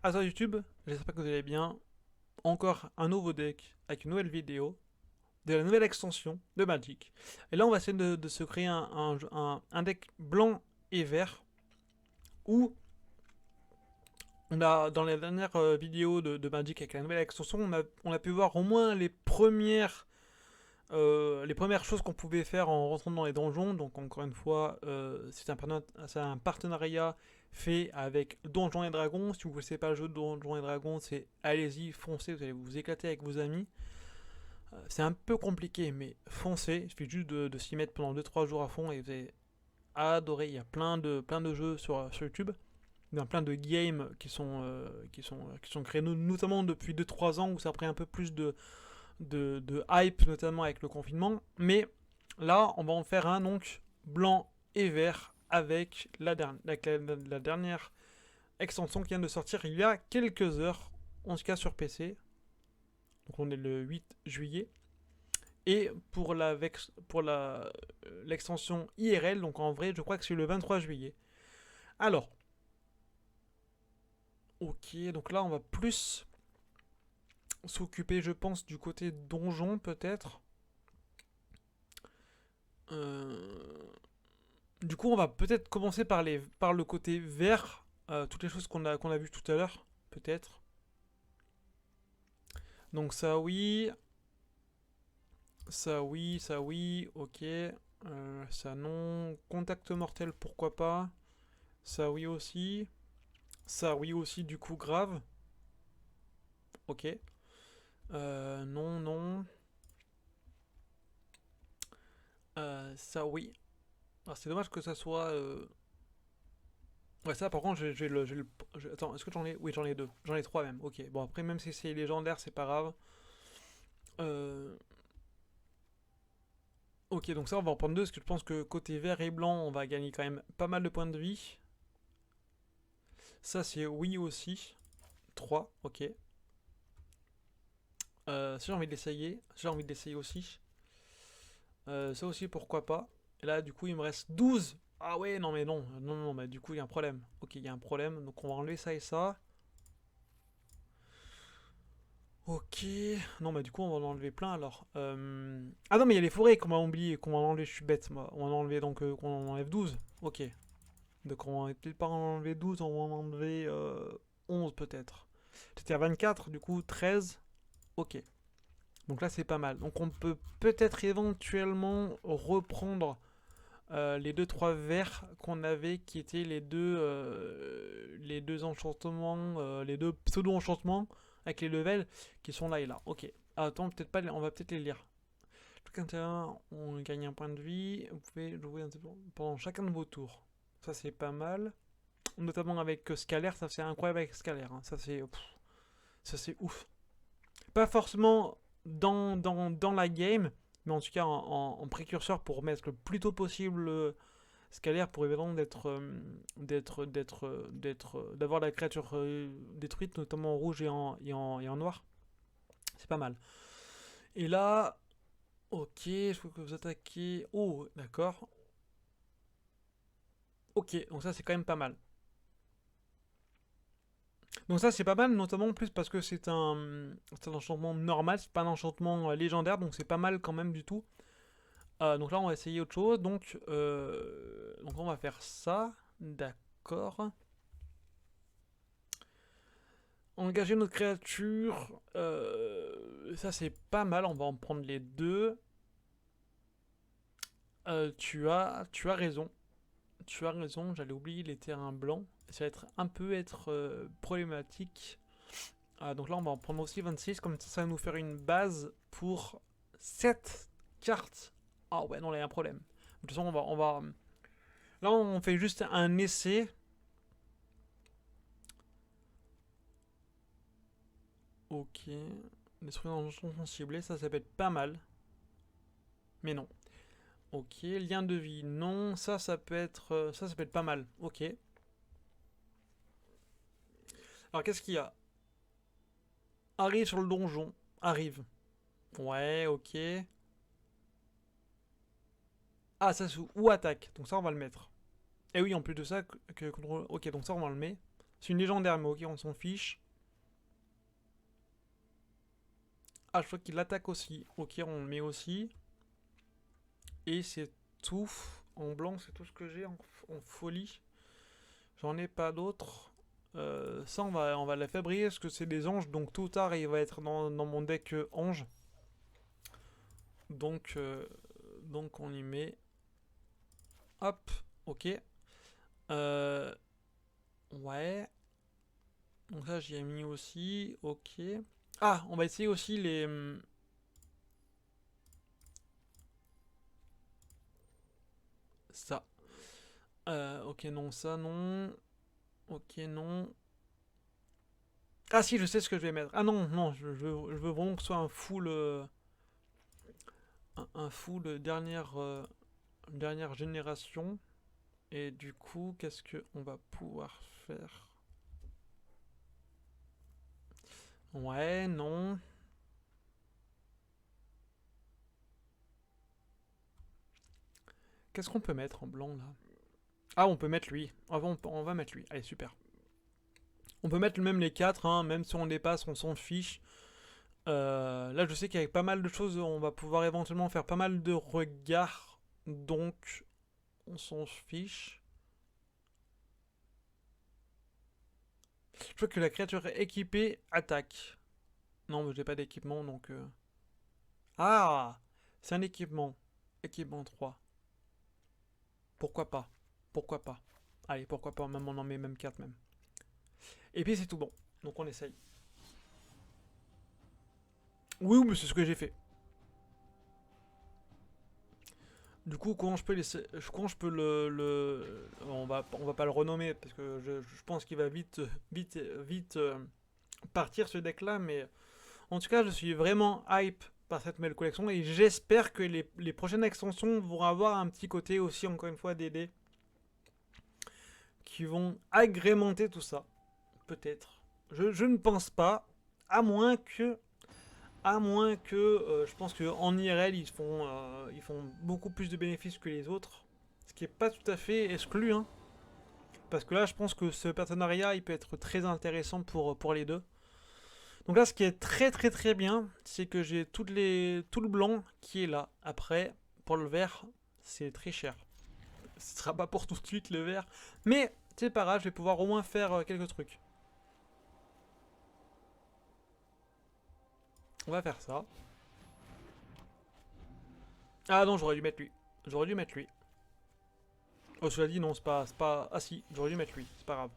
à toi YouTube, j'espère que vous allez bien. Encore un nouveau deck avec une nouvelle vidéo de la nouvelle extension de Magic. Et là, on va essayer de se créer un deck blanc et vert où on a, dans les dernières vidéos de Magic avec la nouvelle extension, on a pu voir au moins les premières choses qu'on pouvait faire en rentrant dans les donjons. Donc encore une fois, c'est un partenariat fait avec Donjons et Dragons. Si vous ne connaissez pas le jeu de Donjons et Dragons, c'est allez-y, foncez, vous allez vous éclater avec vos amis. C'est un peu compliqué, mais foncez. Il suffit juste de s'y mettre pendant 2-3 jours à fond et vous allez adorer. Il y a plein de jeux sur YouTube. Il y a plein de games qui sont créés, notamment depuis 2-3 ans où ça a pris un peu plus de hype, notamment avec le confinement. Mais là, on va en faire un donc blanc et vert avec la dernière extension qui vient de sortir il y a quelques heures, en tout cas sur PC. Donc on est le 8 juillet. Et pour l'extension IRL, donc en vrai, je crois que c'est le 23 juillet. Alors, ok, donc là on va plus s'occuper, je pense, du côté donjon peut-être. Euh, Du coup, on va peut-être commencer par le côté vert, toutes les choses qu'on a vues tout à l'heure, peut-être. Donc ça oui, ok. Ça non, contact mortel, pourquoi pas. Ça oui aussi. Ça oui aussi, du coup, grave. Ok. Non, non. Ça oui. Alors, c'est dommage que ça soit... Ouais, ça par contre, attends, est-ce que j'en ai... Oui, j'en ai deux. J'en ai trois même. Ok. Bon, après, même si c'est légendaire, c'est pas grave. Euh, Ok, donc ça, on va en prendre deux, parce que je pense que côté vert et blanc, on va gagner quand même pas mal de points de vie. Ça, c'est oui aussi. 3, ok. Ça, j'ai envie de l'essayer. Ça, j'ai envie de l'essayer aussi. Ça aussi, pourquoi pas. Et là, du coup, il me reste 12. Ah ouais, non, mais non. Non, non, mais du coup, il y a un problème. Ok, il y a un problème. Donc, on va enlever ça et ça. Ok. Non, mais du coup, on va en enlever plein alors. Ah non, mais il y a les forêts qu'on va oublier, qu'on va enlever. Je suis bête, moi. On va en enlever donc, qu'on en enlève 12. Ok. Donc on va peut-être pas en enlever 12, on va en enlever 11 peut-être. J'étais à 24, du coup 13. Ok. Donc là c'est pas mal. Donc on peut peut-être éventuellement reprendre les deux trois verts qu'on avait qui étaient les deux enchantements, les deux pseudo-enchantements avec les levels qui sont là et là. Ok. Attends, peut-être pas, on va peut-être les lire. Tout intérieur, on gagne un point de vie. Vous pouvez jouer pendant chacun de vos tours. Ça c'est pas mal, notamment avec Scalaire, ça c'est incroyable avec Scalaire, hein. Ça c'est ouf. Pas forcément dans la game, mais en tout cas en précurseur pour mettre le plus tôt possible Scalaire pour évidemment d'avoir la créature détruite, notamment en rouge et en noir. C'est pas mal. Et là, ok, je crois que vous attaquez. Oh, d'accord. Ok, donc ça c'est quand même pas mal. Donc ça c'est pas mal, notamment en plus parce que c'est un enchantement normal, c'est pas un enchantement légendaire, donc c'est pas mal quand même du tout. Donc là on va essayer autre chose, donc on va faire ça, d'accord. Engager notre créature, ça c'est pas mal, on va en prendre les deux. Tu as raison, j'allais oublier les terrains blancs, ça va être problématique. Donc là, on va en prendre aussi 26, comme ça va nous faire une base pour 7 cartes. Ah ouais, non, là, il y a un problème. De toute façon, là, on fait juste un essai. Ok. Détruire un tronçon ciblé, ça peut être pas mal. Mais non. Ok. Lien de vie, non. Ça peut être pas mal. Ok. Alors, qu'est-ce qu'il y a? Arrive sur le donjon. Arrive. Ouais, ok. Ah, ça, c'est ou attaque. Donc ça, on va le mettre. Et oui, en plus de ça, ok, donc ça, on va le mettre. C'est une légendaire, mais ok, on s'en fiche. Ah, je crois qu'il attaque aussi. Ok, on le met aussi. Et c'est tout. En blanc, c'est tout ce que j'ai en folie. J'en ai pas d'autres. Ça, on va la fabriquer parce que c'est des anges. Donc, tôt ou tard, il va être dans mon deck ange. Donc, on y met. Hop, ok. Ouais. Donc, ça, j'y ai mis aussi. Ok. Ah, on va essayer aussi les. Ça. Ok, non, ça, non. Ok, non. Ah si, je sais ce que je vais mettre. Ah non, non, je veux vraiment que ce soit un full... un full dernière génération. Et du coup, qu'est-ce qu'on va pouvoir faire? Ouais, non. Qu'est-ce qu'on peut mettre en blanc, là? Ah, on peut mettre lui. On va mettre lui. Allez, super. On peut mettre même les 4, hein, même si on dépasse, on s'en fiche. Là, je sais qu'avec pas mal de choses, on va pouvoir éventuellement faire pas mal de regards. Donc, on s'en fiche. Je vois que la créature équipée attaque. Non, mais j'ai pas d'équipement, donc... Ah! C'est un équipement. Équipement 3. Pourquoi pas? Pourquoi pas? Allez, pourquoi pas? Même on en met même 4 même. Et puis c'est tout bon. Donc on essaye. Oui, mais c'est ce que j'ai fait. Du coup, comment je peux laisser... Comment je peux on va pas le renommer, parce que je pense qu'il va vite partir ce deck-là, mais... En tout cas, je suis vraiment hype par cette nouvelle collection et j'espère que les prochaines extensions vont avoir un petit côté aussi, encore une fois, des dés qui vont agrémenter tout ça. Peut-être. Je ne pense pas, à moins que, je pense qu'en IRL, ils font beaucoup plus de bénéfices que les autres, ce qui n'est pas tout à fait exclu, hein. Parce que là, je pense que ce partenariat, il peut être très intéressant pour les deux. Donc là, ce qui est très très très bien, c'est que j'ai tout le blanc qui est là. Après, pour le vert, c'est très cher. Ce sera pas pour tout de suite le vert. Mais c'est pas grave, je vais pouvoir au moins faire quelques trucs. On va faire ça. Ah non, j'aurais dû mettre lui. J'aurais dû mettre lui. Oh, cela dit, non, c'est pas... Ah si, j'aurais dû mettre lui, c'est pas grave.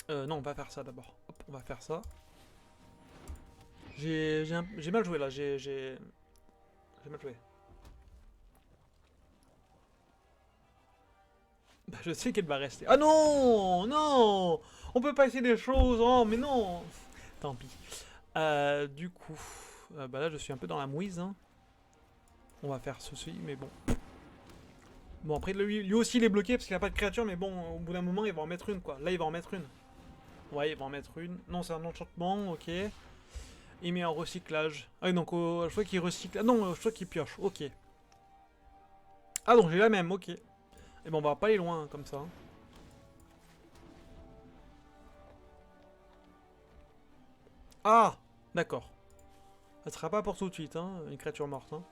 Non, on va faire ça d'abord. Hop, on va faire ça. J'ai mal joué là, j'ai mal joué. Bah, je sais qu'elle va rester. Ah non, non, on peut pas essayer des choses. Oh, mais non. Tant pis. Du coup, bah là, je suis un peu dans la mouise, hein. On va faire ceci, mais bon. Bon, après, lui aussi, il est bloqué parce qu'il a pas de créature, mais bon, au bout d'un moment, il va en mettre une, quoi. Là, il va en mettre une. Ouais, il va en mettre une. Non, c'est un enchantement, ok. Il met un recyclage. Ah oui, donc, je crois qu'il recycle. Ah non, je crois qu'il pioche, ok. Ah, donc j'ai la même, ok. Et bon, on va pas aller loin, hein, comme ça. Ah, d'accord. Ça sera pas pour tout de suite, hein, une créature morte, hein.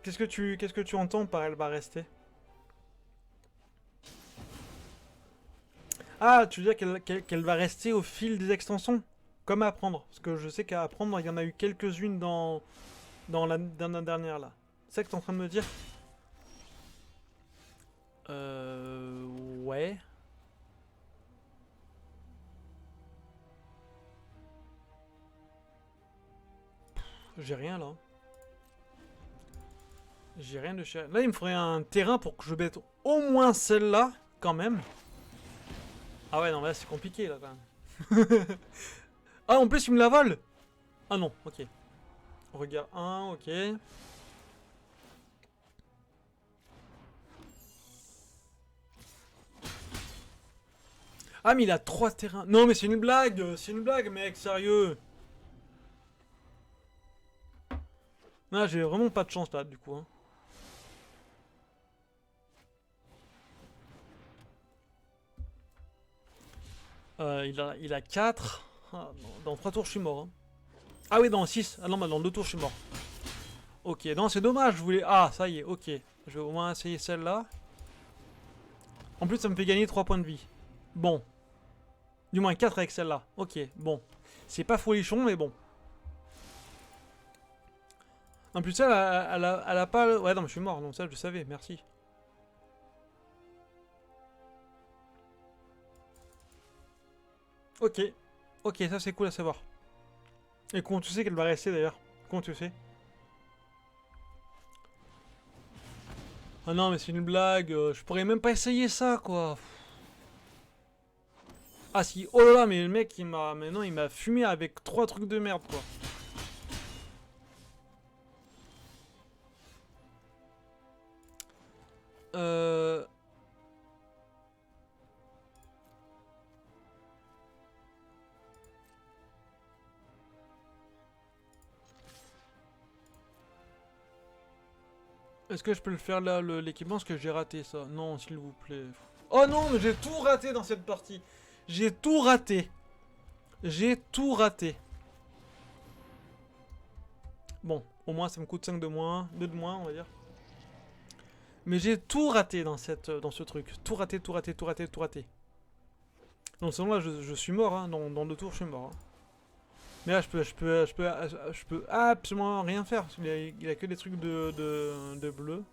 Qu'est-ce que tu entends par elle va rester? Ah, tu veux dire qu'elle va rester au fil des extensions? Comme à apprendre. Parce que je sais qu'à apprendre, il y en a eu quelques-unes dans la dernière là. C'est ça que t'es en train de me dire? Ouais. J'ai rien là. J'ai rien de cher. Là, il me faudrait un terrain pour que je bête au moins celle-là, quand même. Ah ouais, non, là, c'est compliqué là quand même. Ah, en plus, il me la vole! Ah non, ok. Regarde 1, ok. Ah, mais il a 3 terrains. Non, mais c'est une blague, mec, sérieux. Là, j'ai vraiment pas de chance là, du coup. Hein. Il a 4. Ah, dans 3 tours, je suis mort. Hein. Ah oui, dans 6. Ah non, bah dans 2 tours, je suis mort. Ok, non, c'est dommage. Je voulais. Ah, ça y est, ok. Je vais au moins essayer celle-là. En plus, ça me fait gagner 3 points de vie. Bon. Du moins 4 avec celle-là. Ok, bon. C'est pas folichon, mais bon. En plus, elle a pas... Ouais, non, mais je suis mort. Donc ça, je le savais. Merci. Ok. Ok, ça, c'est cool à savoir. Et comment tu sais qu'elle va rester, d'ailleurs? Comment tu sais? Ah non, mais c'est une blague. Je pourrais même pas essayer ça, quoi. Ah si. Oh là là, mais le mec, il m'a... Mais non, il m'a fumé avec 3 trucs de merde, quoi. Euh... Est-ce que je peux le faire là, l'équipement? Parce que j'ai raté ça. Non, s'il vous plaît. Oh non, mais j'ai tout raté dans cette partie. J'ai tout raté. J'ai tout raté. Bon, au moins ça me coûte 5 de moins. 2 de moins, on va dire. Mais j'ai tout raté dans ce truc. Tout raté, tout raté, tout raté, tout raté. Donc sinon là, je suis mort. Hein. Dans 2 tours, je suis mort. Hein. Mais là, je peux absolument rien faire. Parce qu'il a que des trucs de bleu.